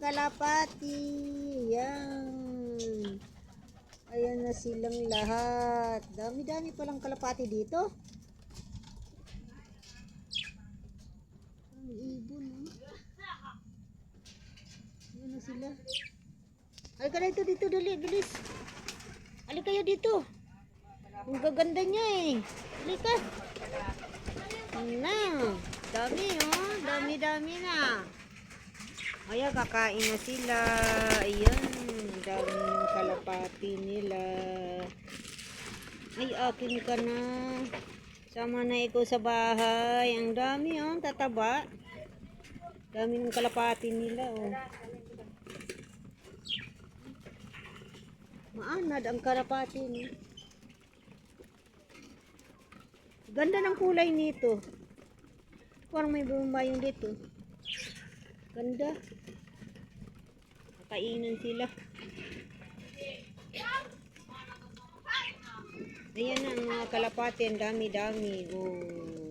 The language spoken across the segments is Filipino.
kalapati. Yan. Ayan na silang lahat. Dami-dami palang kalapati dito. Ang ibon, oh. Ayan na sila. Halika na ito dito, dali, bilis. Halika kayo dito. Ang gaganda niya eh. Halika. Na. Dami, oh. Dami-dami na. Ayan, kakain na sila. Ayan. Dami yung kalapati nila. Ay, akin ka na. Sama na ikaw sa bahay. Ang dami, oh. Tataba. Dami ng kalapati nila, oh. Maanad ang kalapati niya. Ganda ng kulay nito. Parang may bumayong dito. Ganda. Kakainin sila. Ayan na ang mga kalapati. Ang dami-dami. Oh,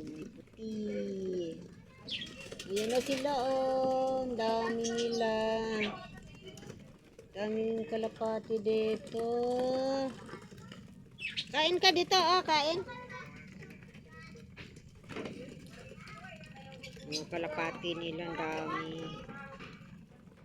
may puti. Ayan na sila. Oh, ang dami nila. Daming kalapati dito. Kain ka dito. Oh, kain. Mga kalapati nila. Ang dami.